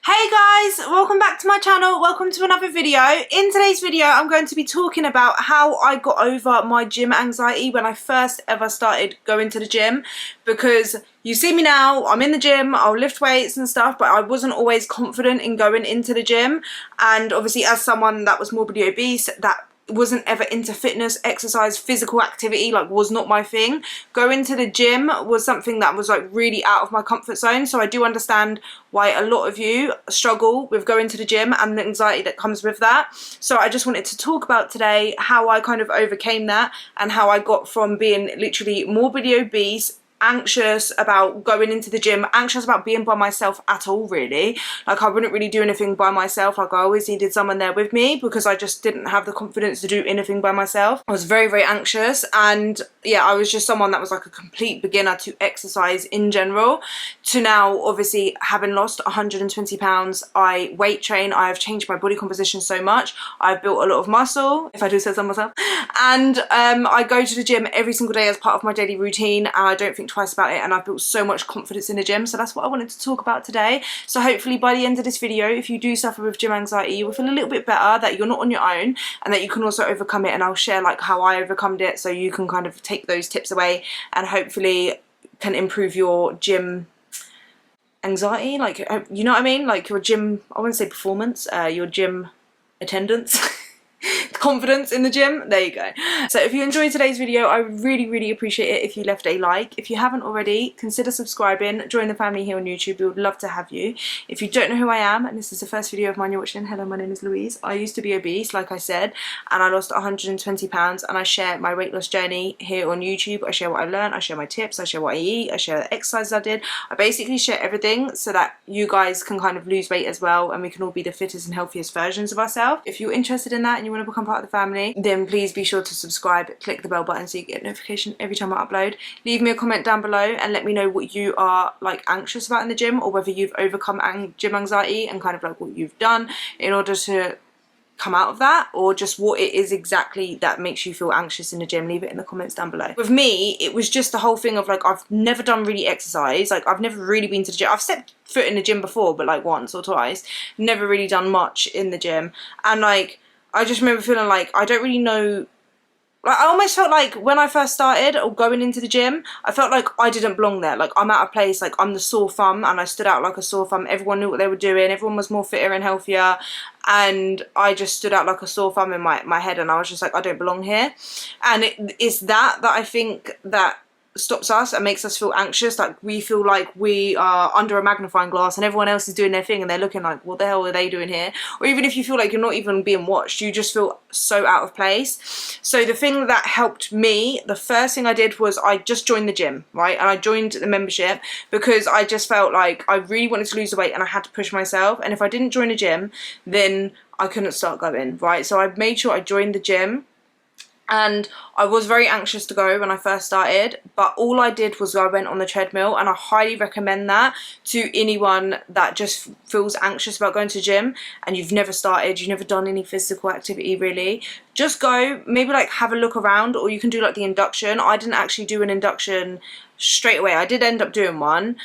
Hey guys, welcome back to my channel, welcome to another video. In today's video I'm going to be talking about how I got over my gym anxiety when I first ever started going to the gym, because you see me now, I'm in the gym, I'll lift weights and stuff, but I wasn't always confident in going into the gym. And obviously as someone that was morbidly obese, that wasn't ever into fitness, exercise, physical activity, like was not my thing. Going to the gym was something that was like really out of my comfort zone. So I do understand why a lot of you struggle with going to the gym and the anxiety that comes with that. So I just wanted to talk about today how I kind of overcame that and how I got from being literally morbidly obese, anxious about going into the gym, anxious about being by myself at all, really. Like I wouldn't really do anything by myself. Like I always needed someone there with me because I just didn't have the confidence to do anything by myself. I was very, very anxious, and yeah, I was just someone that was like a complete beginner to exercise in general, to now obviously having lost 120 pounds. I weight train, I have changed my body composition so much, I've built a lot of muscle, if I do say so myself, and I go to the gym every single day as part of my daily routine, and I don't think twice about it, and I've built so much confidence in the gym. So that's what I wanted to talk about today. So hopefully by the end of this video, if you do suffer with gym anxiety, you will feel a little bit better that you're not on your own and that you can also overcome it, and I'll share like how I overcome it so you can kind of take those tips away and hopefully can improve your gym anxiety, like you know what I mean, like your gym, I wouldn't say performance, your gym attendance confidence in the gym. There you go. So if you enjoyed today's video, I would really appreciate it if you left a like. If you haven't already, consider subscribing, join the family here on YouTube. We would love to have you. If you don't know who I am and this is the first video of mine you're watching, hello, my name is Louise. I used to be obese, like I said, and I lost 120 pounds, and I share my weight loss journey here on YouTube. I share what I learned, I share my tips, I share what I eat, I share the exercises I did. I basically share everything so that you guys can kind of lose weight as well, and we can all be the fittest and healthiest versions of ourselves. If you're interested in that and you want to become part of the family, then please be sure to subscribe, click the bell button so you get notification every time I upload. Leave me a comment down below and let me know what you are like anxious about in the gym, or whether you've overcome gym anxiety and kind of like what you've done in order to come out of that, or just what it is exactly that makes you feel anxious in the gym. Leave it in the comments down below. With me, it was just the whole thing of like, I've never done really exercise, like I've never really been to the gym. I've stepped foot in the gym before, but like once or twice, never really done much in the gym. And like I just remember feeling like I don't really know, like I almost felt like when I first started or going into the gym, I felt like I didn't belong there. Like I'm out of place, like I'm the sore thumb, and I stood out like a sore thumb. Everyone knew what they were doing, everyone was more fitter and healthier, and I just stood out like a sore thumb in my head, and I was just like, I don't belong here. And it's that I think that stops us and makes us feel anxious. Like we feel like we are under a magnifying glass and everyone else is doing their thing and they're looking like, what the hell are they doing here? Or even if you feel like you're not even being watched, you just feel so out of place. So the thing that helped me, the first thing I did was I just joined the gym, right? And I joined the membership because I just felt like I really wanted to lose the weight and I had to push myself, and if I didn't join a gym then I couldn't start going, right? So I made sure I joined the gym. And I was very anxious to go when I first started, but all I did was I went on the treadmill, and I highly recommend that to anyone that just feels anxious about going to the gym and you've never started, you've never done any physical activity really. Just go, maybe like have a look around, or you can do like the induction. I didn't actually do an induction straight away. I did end up doing one,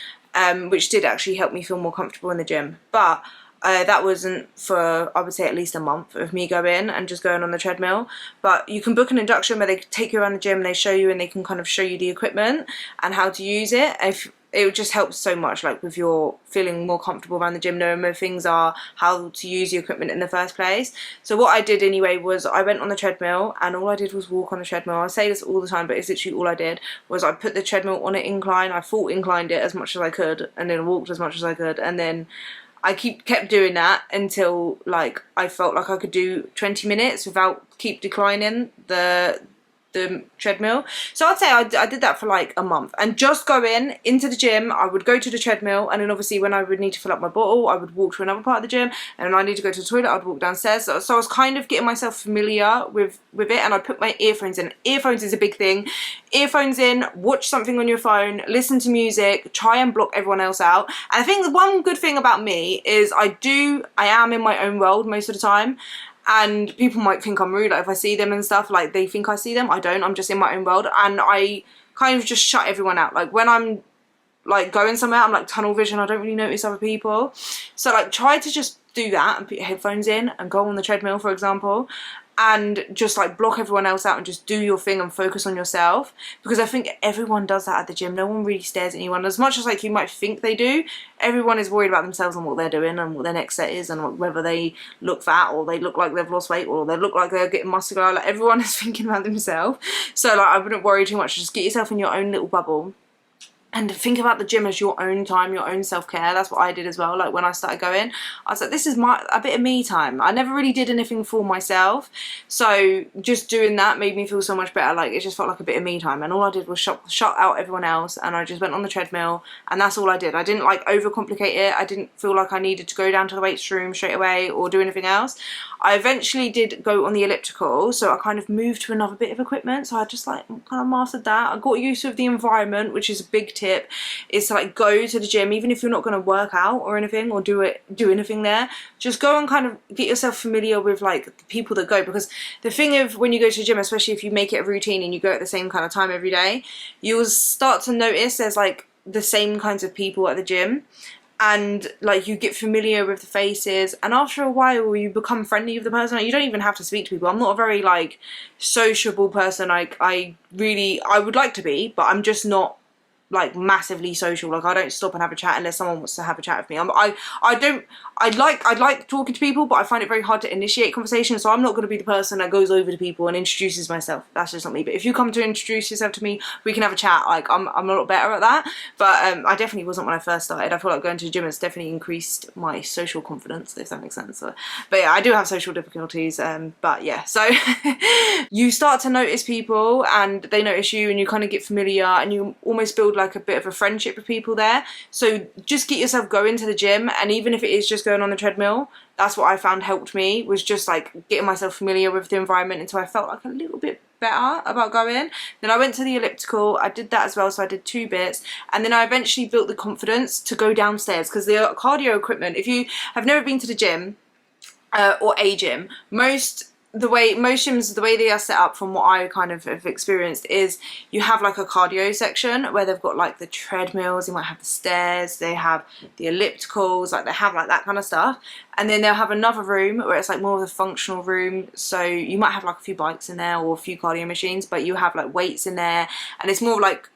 which did actually help me feel more comfortable in the gym, but that wasn't for, I would say, at least a month of me going and just going on the treadmill. But you can book an induction where they take you around the gym and they show you, and they can kind of show you the equipment and how to use it. If it just helps so much, like with your feeling more comfortable around the gym, knowing where things are, how to use the equipment in the first place. So what I did anyway was I went on the treadmill, and all I did was walk on the treadmill. I say this all the time, but it's literally all I did was I put the treadmill on an incline. I full inclined it as much as I could, and then walked as much as I could, and then I kept doing that until like I felt like I could do 20 minutes without keep declining the treadmill. So I'd say I did that for like a month, and just going into the gym, I would go to the treadmill, and then obviously when I would need to fill up my bottle, I would walk to another part of the gym, and when I need to go to the toilet, I'd walk downstairs. So I was kind of getting myself familiar with it, and I put my earphones in. Earphones is a big thing. Earphones in, watch something on your phone, listen to music, try and block everyone else out. And I think the one good thing about me is I am in my own world most of the time. And people might think I'm rude, like if I see them and stuff, like they think I see them. I don't, I'm just in my own world, and I kind of just shut everyone out. Like when I'm like going somewhere, I'm like tunnel vision, I don't really notice other people. So like try to just do that and put your headphones in and go on the treadmill, for example, and just like block everyone else out and just do your thing and focus on yourself, because I think everyone does that at the gym. No one really stares at anyone, as much as like you might think they do. Everyone is worried about themselves and what they're doing and what their next set is and whether they look fat or they look like they've lost weight or they look like they're getting muscular. Like everyone is thinking about themselves, so like I wouldn't worry too much. Just get yourself in your own little bubble and think about the gym as your own time, your own self-care. That's what I did as well. Like when I started going, I was like, this is a bit of me time. I never really did anything for myself, so just doing that made me feel so much better. Like it just felt like a bit of me time, and all I did was shut out everyone else, and I just went on the treadmill, and that's all I did. I didn't like overcomplicate it. I didn't feel like I needed to go down to the weights room straight away or do anything else. I eventually did go on the elliptical, so I kind of moved to another bit of equipment, so I just like kind of mastered that. I got used to the environment, which is a big tip, is to like go to the gym, even if you're not going to work out or anything or do anything there, just go and kind of get yourself familiar with like the people that go. Because the thing of when you go to the gym, especially if you make it a routine and you go at the same kind of time every day, you'll start to notice there's like the same kinds of people at the gym, and like you get familiar with the faces, and after a while you become friendly with the person. Like, you don't even have to speak to people. I'm not a very like sociable person. Like I would like to be, but I'm just not like massively social. Like I don't stop and have a chat unless someone wants to have a chat with me. I like talking to people, but I find it very hard to initiate conversation, so I'm not going to be the person that goes over to people and introduces myself. That's just not me. But if you come to introduce yourself to me, we can have a chat. Like I'm a lot better at that, but I definitely wasn't when I first started. I feel like going to the gym has definitely increased my social confidence, if that makes sense. So, but yeah, I do have social difficulties, but yeah, so you start to notice people and they notice you, and you kind of get familiar and you almost build like a bit of a friendship with people there. So just get yourself going to the gym, and even if it is just going on the treadmill, that's what I found helped me, was just like getting myself familiar with the environment until I felt like a little bit better about going. Then I went to the elliptical, I did that as well, so I did 2 bits, and then I eventually built the confidence to go downstairs, because the cardio equipment, if you have never been to the gym or a gym, most gyms, the way they are set up, from what I kind of have experienced, is you have like a cardio section where they've got like the treadmills, they might have the stairs, they have the ellipticals, like they have like that kind of stuff, and then they'll have another room where it's like more of a functional room, so you might have like a few bikes in there or a few cardio machines, but you have like weights in there, and it's more like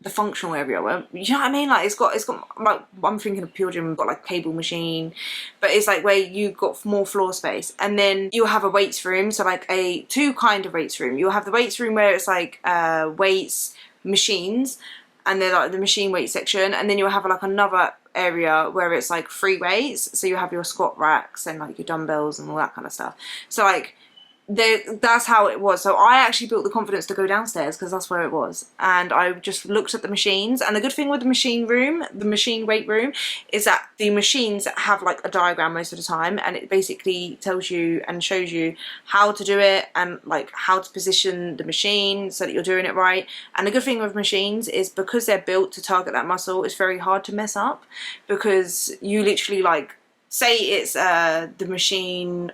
the functional area where, you know what I mean, like it's got like, I'm thinking of Pure Gym, got like a cable machine, but it's like where you got more floor space. And then you'll have a weights room, so like two kind of weights room. You'll have the weights room where it's like weights, machines, and then like the machine weight section, and then you'll have like another area where it's like free weights, so you have your squat racks and like your dumbbells and all that kind of stuff. So like that's how it was. So I actually built the confidence to go downstairs because that's where it was, and I just looked at the machines. And the good thing with the machine weight room, is that the machines have like a diagram most of the time, and it basically tells you and shows you how to do it and like how to position the machine so that you're doing it right. And the good thing with machines is, because they're built to target that muscle, it's very hard to mess up, because you literally, like, say it's the machine,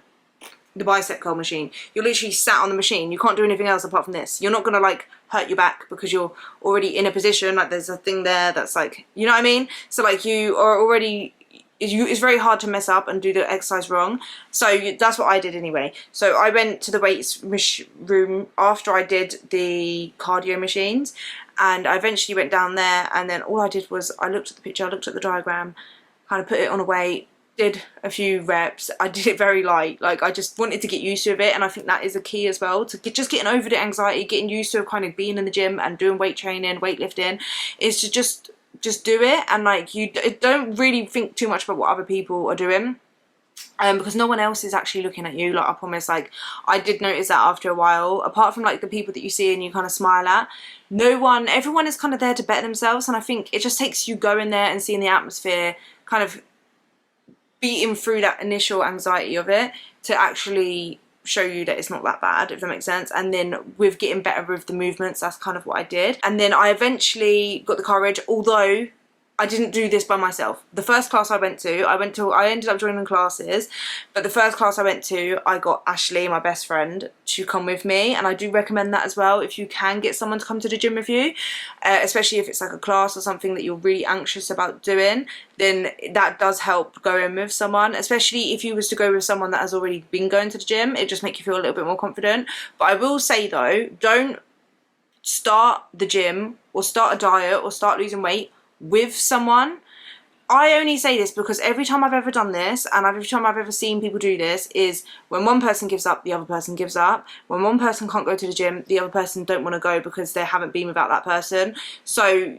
the bicep curl machine, you're literally sat on the machine, you can't do anything else apart from this. You're not gonna like hurt your back because you're already in a position, like there's a thing there that's like, you know what I mean? So like you are already, it's very hard to mess up and do the exercise wrong. So that's what I did anyway. So I went to the weights room after I did the cardio machines, and I eventually went down there, and then all I did was I looked at the picture, I looked at the diagram, kind of put it on a weight, did a few reps. I did it very light, like I just wanted to get used to it, and I think that is a key as well, to just getting over the anxiety, getting used to kind of being in the gym and doing weight training, weightlifting, is to just do it, and like you don't really think too much about what other people are doing, because no one else is actually looking at you. Like I promise, like I did notice that after a while, apart from like the people that you see and you kind of smile at, everyone is kind of there to better themselves. And I think it just takes you going there and seeing the atmosphere, kind of beating through that initial anxiety of it, to actually show you that it's not that bad, if that makes sense. And then with getting better with the movements, that's kind of what I did. And then I eventually got the courage, although I didn't do this by myself. The first class I ended up joining classes, but the first class I went to, I got Ashley, my best friend, to come with me, and I do recommend that as well. If you can get someone to come to the gym with you, especially if it's like a class or something that you're really anxious about doing, then that does help going with someone, especially if you was to go with someone that has already been going to the gym. It just makes you feel a little bit more confident. But I will say though, don't start the gym or start a diet or start losing weight with someone. I only say this because every time I've ever done this, and every time I've ever seen people do this, is when one person gives up, the other person gives up. When one person can't go to the gym, the other person don't want to go because they haven't been without that person. So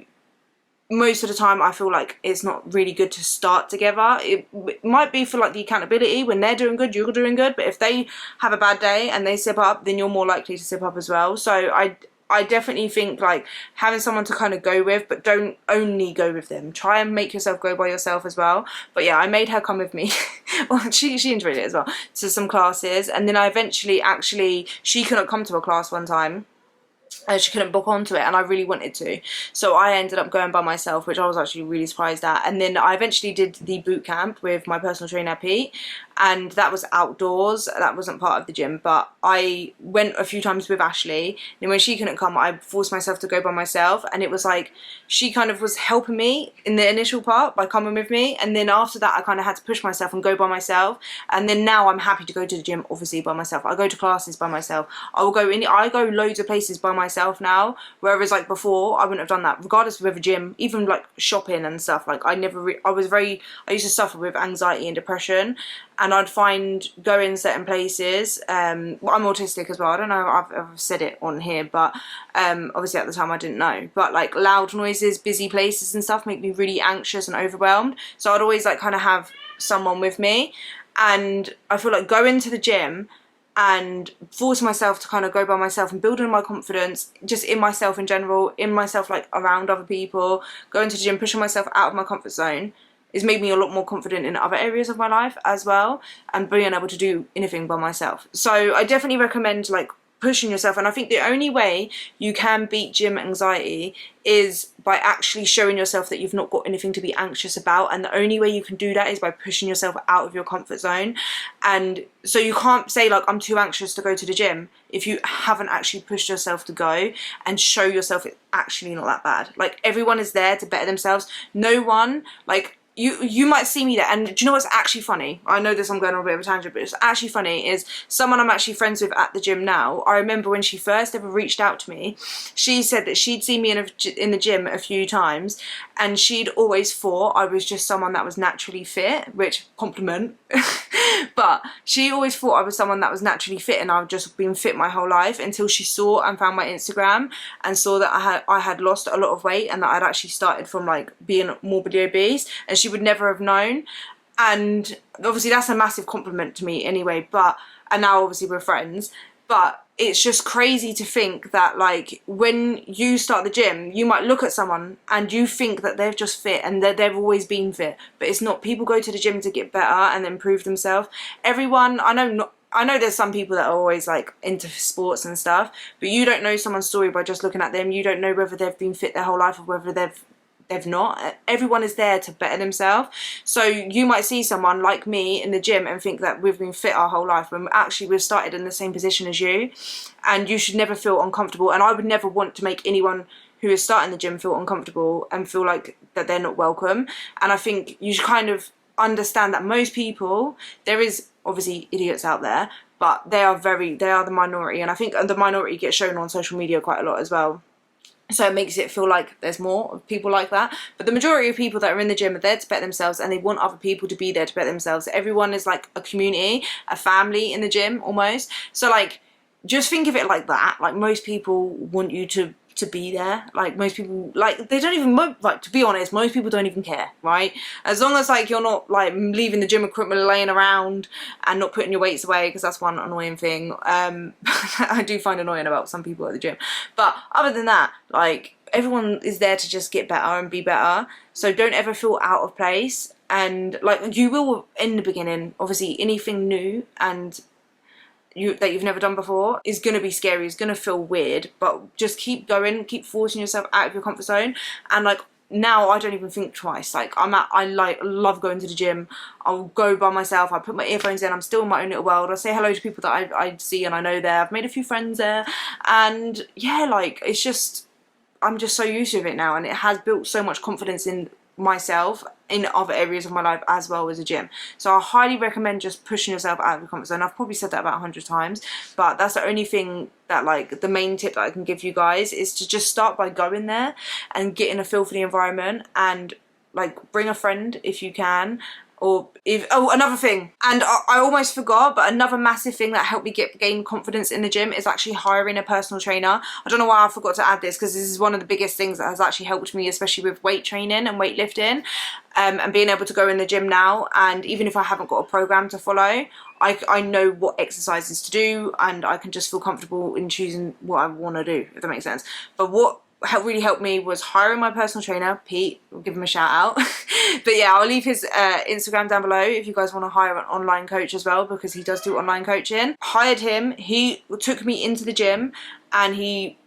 most of the time I feel like it's not really good to start together. It might be for like the accountability. When they're doing good, you're doing good, but if they have a bad day and they sip up, then you're more likely to sip up as well. So I definitely think like having someone to kind of go with, but don't only go with them. Try and make yourself go by yourself as well. But yeah, I made her come with me. Well, she enjoyed it as well, to some classes. And then I eventually she couldn't come to a class one time. She couldn't book onto it, and I really wanted to, so I ended up going by myself, which I was actually really surprised at. And then I eventually did the boot camp with my personal trainer Pete, and that was outdoors. That wasn't part of the gym, but I went a few times with Ashley, and when she couldn't come, I forced myself to go by myself. And it was like she kind of was helping me in the initial part by coming with me, and then after that I kind of had to push myself and go by myself. And then now I'm happy to go to the gym obviously by myself. I go to classes by myself. I go loads of places by myself now, whereas like before I wouldn't have done that, regardless of a gym, even like shopping and stuff. Like I used to suffer with anxiety and depression, and I'd find going certain places, well, I'm autistic as well, I don't know if I've said it on here, but obviously at the time I didn't know, but like loud noises, busy places and stuff make me really anxious and overwhelmed. So I'd always like kind of have someone with me, and I feel like going to the gym and force myself to kind of go by myself and building my confidence just in myself in general, in myself like around other people, going to the gym, pushing myself out of my comfort zone, has made me a lot more confident in other areas of my life as well, and being able to do anything by myself. So I definitely recommend like pushing yourself. And I think the only way you can beat gym anxiety is by actually showing yourself that you've not got anything to be anxious about, and the only way you can do that is by pushing yourself out of your comfort zone. And so you can't say like, I'm too anxious to go to the gym, if you haven't actually pushed yourself to go and show yourself it's actually not that bad. Like everyone is there to better themselves. No one, like you might see me there, and do you know what's actually funny? I know this, I'm going on a bit of a tangent, but it's actually funny is someone I'm actually friends with at the gym now. I remember when she first ever reached out to me, she said that she'd seen me in the gym a few times, and she'd always thought I was just someone that was naturally fit, which compliment. But she always thought I was someone that was naturally fit, and I've just been fit my whole life, until she saw and found my Instagram and saw that I had lost a lot of weight, and that I'd actually started from like being morbidly obese, and she would never have known. And obviously that's a massive compliment to me anyway, and now obviously we're friends. But it's just crazy to think that like when you start the gym, you might look at someone and you think that they're just fit and that they've always been fit, but it's not. People go to the gym to get better and improve themselves. Everyone, I know there's some people that are always like into sports and stuff, but you don't know someone's story by just looking at them. You don't know whether they've been fit their whole life or whether they've not. Everyone is there to better themselves. So you might see someone like me in the gym and think that we've been fit our whole life, when actually we've started in the same position as you, and you should never feel uncomfortable. And I would never want to make anyone who is starting the gym feel uncomfortable and feel like that they're not welcome. And I think you should kind of understand that most people, there is obviously idiots out there, but they are the minority, and I think the minority gets shown on social media quite a lot as well. So it makes it feel like there's more people like that. But the majority of people that are in the gym are there to better themselves, and they want other people to be there to better themselves. Everyone is like a community, a family in the gym almost. So like, just think of it like that. Like most people want you to be there. Like most people, like they don't even, like to be honest, most people don't even care, right? As long as like you're not like leaving the gym equipment laying around and not putting your weights away, because that's one annoying thing I do find annoying about some people at the gym. But other than that, like everyone is there to just get better and be better. So don't ever feel out of place. And like you will in the beginning, obviously anything new and that you've never done before is going to be scary, is going to feel weird, but just keep going, keep forcing yourself out of your comfort zone. And like now I don't even think twice. Like I love going to the gym. I'll go by myself. I put my earphones in. I'm still in my own little world. I say hello to people that I see and I know there. I've made a few friends there, and yeah, like it's just, I'm just so used to it now, and it has built so much confidence in myself in other areas of my life as well as a gym. So I highly recommend just pushing yourself out of your comfort zone. I've probably said that about 100 times, but that's the only thing that, like, the main tip that I can give you guys is to just start by going there and getting a feel for the environment, and like bring a friend if you can. Or if, oh, another thing, and I almost forgot, but another massive thing that helped me gain confidence in the gym is actually hiring a personal trainer. I don't know why I forgot to add this, because this is one of the biggest things that has actually helped me, especially with weight training and weightlifting, and being able to go in the gym now, and even if I haven't got a program to follow, I know what exercises to do, and I can just feel comfortable in choosing what I want to do, if that makes sense. But what really helped me was hiring my personal trainer, Pete. We'll give him a shout out. But yeah, I'll leave his Instagram down below if you guys want to hire an online coach as well, because he does do online coaching. Hired him. He took me into the gym, and he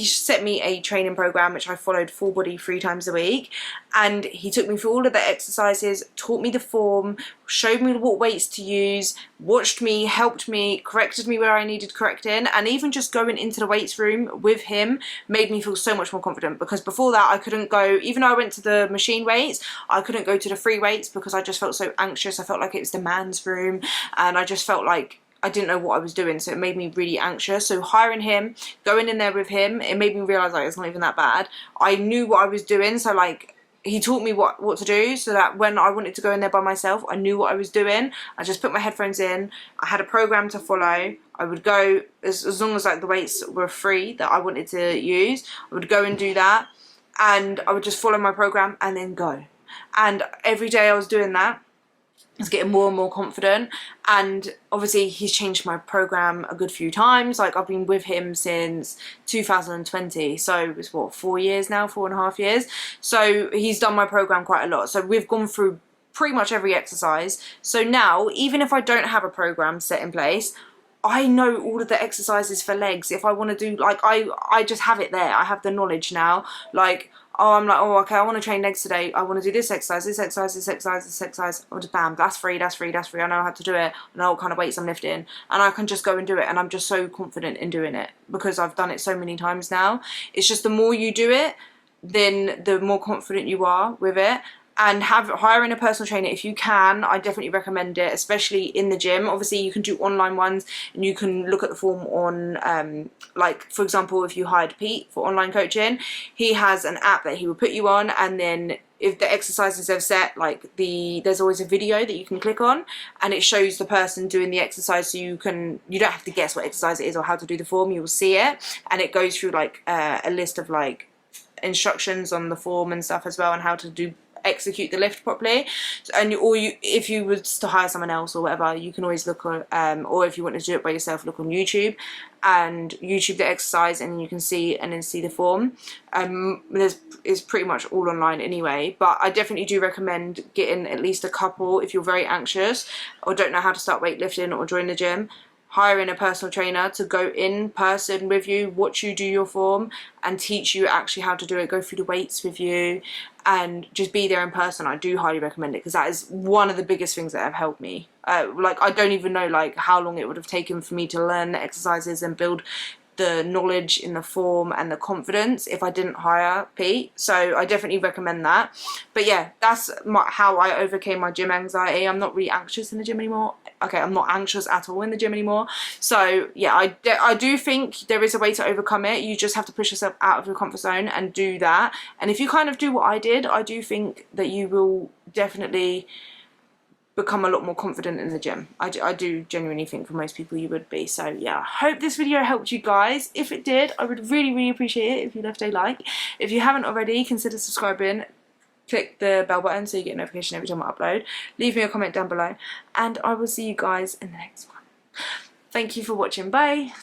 set me a training program which I followed full body 3 times a week, and he took me through all of the exercises, taught me the form, showed me what weights to use, watched me, helped me, corrected me where I needed correcting, and even just going into the weights room with him made me feel so much more confident, because before that I couldn't go, even though I went to the machine weights, I couldn't go to the free weights because I just felt so anxious. I felt like it was the man's room, and I just felt like I didn't know what I was doing, so it made me really anxious. So hiring him, going in there with him, it made me realise like it's not even that bad. I knew what I was doing, so like he taught me what to do, so that when I wanted to go in there by myself, I knew what I was doing. I just put my headphones in, I had a program to follow, I would go, as long as like the weights were free that I wanted to use, I would go and do that, and I would just follow my program and then go. And every day I was doing that, I was getting more and more confident, and obviously he's changed my program a good few times. Like I've been with him since 2020, so it's what, 4 years now, 4.5 years. So he's done my program quite a lot. So we've gone through pretty much every exercise. So now, even if I don't have a program set in place, I know all of the exercises for legs. If I want to do, like, I just have it there. I have the knowledge now. Like, oh, I'm like, oh, okay, I want to train legs today. I want to do this exercise, this exercise, this exercise, this exercise. Or just bam, that's free, that's free, that's free. I know how to do it. I know what kind of weights I'm lifting. And I can just go and do it. And I'm just so confident in doing it because I've done it so many times now. It's just the more you do it, then the more confident you are with it. And hiring a personal trainer if you can, I definitely recommend it, especially in the gym. Obviously you can do online ones, and you can look at the form on like, for example, if you hired Pete for online coaching, he has an app that he will put you on, and then if the exercises they've set, like there's always a video that you can click on, and it shows the person doing the exercise, so you don't have to guess what exercise it is or how to do the form. You will see it, and it goes through like a list of like instructions on the form and stuff as well, and how to execute the lift properly. And if you was to hire someone else or whatever, you can always look on or if you want to do it by yourself, look on YouTube and YouTube the exercise, and you can see the form. It's pretty much all online anyway, but I definitely do recommend getting at least a couple if you're very anxious or don't know how to start weightlifting or join the gym. Hiring a personal trainer to go in person with you, watch you do your form, and teach you actually how to do it, go through the weights with you, and just be there in person. I do highly recommend it, because that is one of the biggest things that have helped me. Like, I don't even know like how long it would have taken for me to learn the exercises and build the knowledge in the form and the confidence if I didn't hire Pete. So I definitely recommend that. But yeah, that's how I overcame my gym anxiety. I'm not really anxious in the gym anymore. Okay, I'm not anxious at all in the gym anymore. So yeah, I do think there is a way to overcome it. You just have to push yourself out of your comfort zone and do that. And if you kind of do what I did, I do think that you will definitely become a lot more confident in the gym. I do genuinely think for most people you would be. So yeah, I hope this video helped you guys. If it did, I would really appreciate it if you left a like. If you haven't already, consider subscribing. Click the bell button so you get a notification every time I upload. Leave me a comment down below, and I will see you guys in the next one. Thank you for watching. Bye.